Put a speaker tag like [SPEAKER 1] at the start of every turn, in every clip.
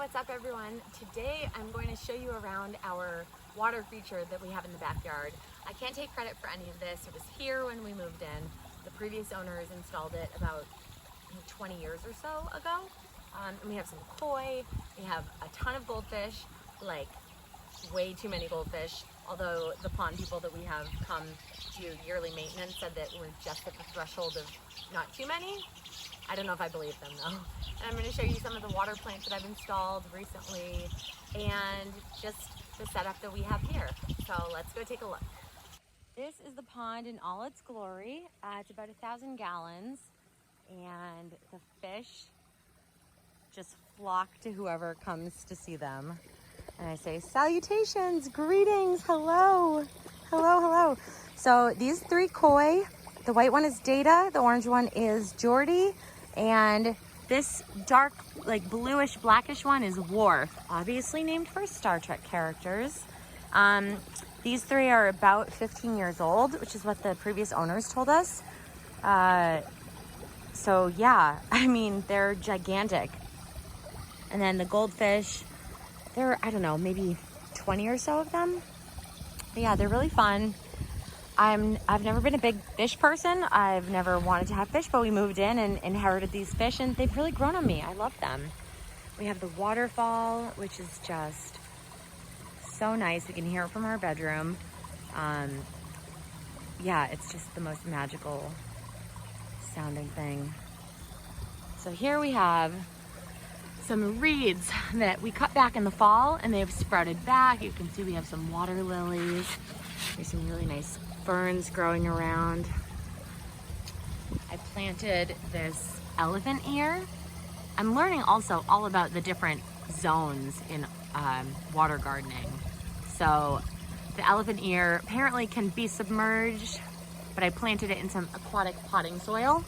[SPEAKER 1] what's up everyone? Today I'm going to show you around our water feature that we have in the backyard. I can't take credit for any of this. It was here when we moved in. The previous owners installed it about 20 years or so ago. And we have some koi, we have a ton of goldfish, like way too many goldfish, although the pond people that we have come do yearly maintenance said that we're just at the threshold of not too many. I don't know if I believe them though. And I'm going to show you some of the water plants that I've installed recently and just the setup that we have here. So let's go take a look. This is the pond in all its glory. It's about 1,000 gallons and the fish just flock to whoever comes to see them. And I say, salutations, greetings, hello, hello, hello. So these three koi, the white one is Data, the orange one is Jordy, and this dark, like bluish, blackish one is Worf, obviously named for Star Trek characters. These three are about 15 years old, which is what the previous owners told us. So yeah, I mean, they're gigantic. And then the goldfish, there are, I don't know, maybe 20 or so of them. But yeah, they're really fun. I've never been a big fish person. I've never wanted to have fish, but we moved in and inherited these fish and they've really grown on me. I love them. We have the waterfall, which is just so nice. We can hear it from our bedroom. Yeah, it's just the most magical sounding thing. So here we have some reeds that we cut back in the fall and they've sprouted back. You can see we have some water lilies. There's some really nice ferns growing around. I planted this elephant ear. I'm learning also all about the different zones in water gardening. So the elephant ear apparently can be submerged, but I planted it in some aquatic potting soil.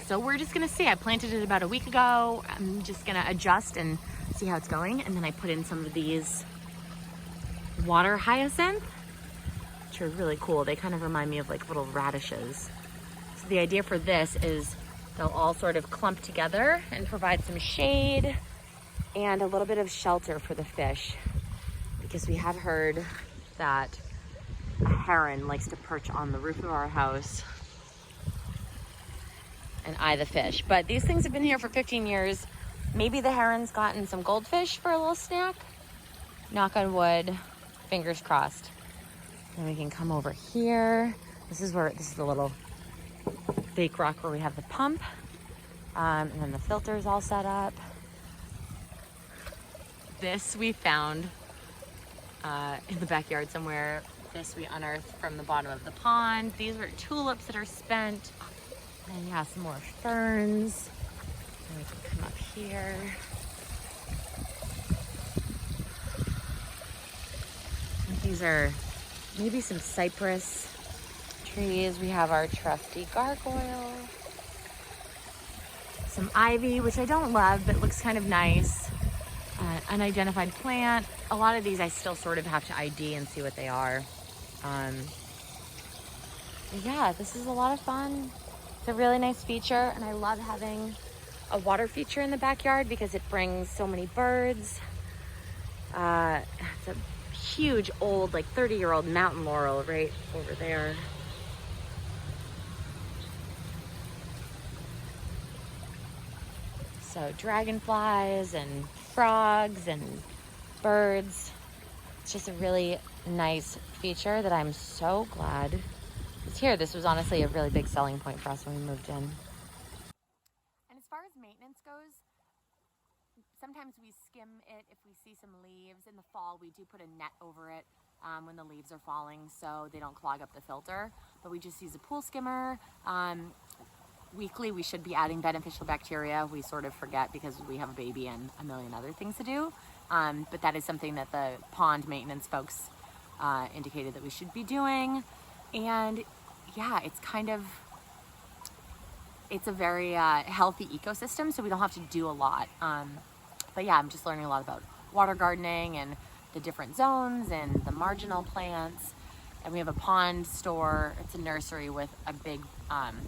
[SPEAKER 1] So we're just gonna see. I planted it about a week ago. I'm just gonna adjust and see how it's going. And then I put in some of these water hyacinth, which are really cool. They kind of remind me of like little radishes. So the idea for this is they'll all sort of clump together and provide some shade and a little bit of shelter for the fish, because we have heard that a heron likes to perch on the roof of our house and eye the fish. But these things have been here for 15 years. Maybe the heron's gotten some goldfish for a little snack. Knock on wood, fingers crossed. And we can come over here. This is the little bake rock where we have the pump. And then the filter's all set up. This we found in the backyard somewhere. This we unearthed from the bottom of the pond. These are tulips that are spent. And yeah, some more ferns. And we can come up here. And these are maybe some cypress trees. We have our trusty gargoyle. Some ivy, which I don't love, but looks kind of nice. Unidentified plant. A lot of these I still sort of have to ID and see what they are. Yeah, this is a lot of fun. It's a really nice feature, and I love having a water feature in the backyard because it brings so many birds. It's a huge old, like 30-year-old mountain laurel right over there. So dragonflies and frogs and birds. It's just a really nice feature that I'm so glad it's here. This was honestly a really big selling point for us when we moved in. And as far as maintenance goes, sometimes we skim it if we see some leaves. In the fall, we do put a net over it when the leaves are falling so they don't clog up the filter. But we just use a pool skimmer. Weekly, we should be adding beneficial bacteria. We sort of forget because we have a baby and a million other things to do. But that is something that the pond maintenance folks indicated that we should be doing. And yeah, it's a very healthy ecosystem, so we don't have to do a lot. But yeah, I'm just learning a lot about water gardening and the different zones and the marginal plants. And we have a pond store. It's a nursery with a big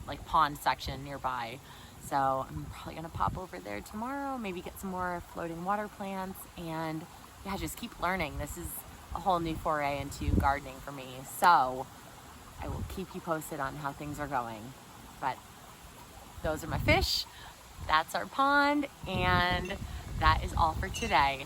[SPEAKER 1] like pond section nearby. So I'm probably gonna pop over there tomorrow, maybe get some more floating water plants, and yeah, just keep learning. This is a whole new foray into gardening for me. So I will keep you posted on how things are going. But those are my fish, that's our pond, and that is all for today.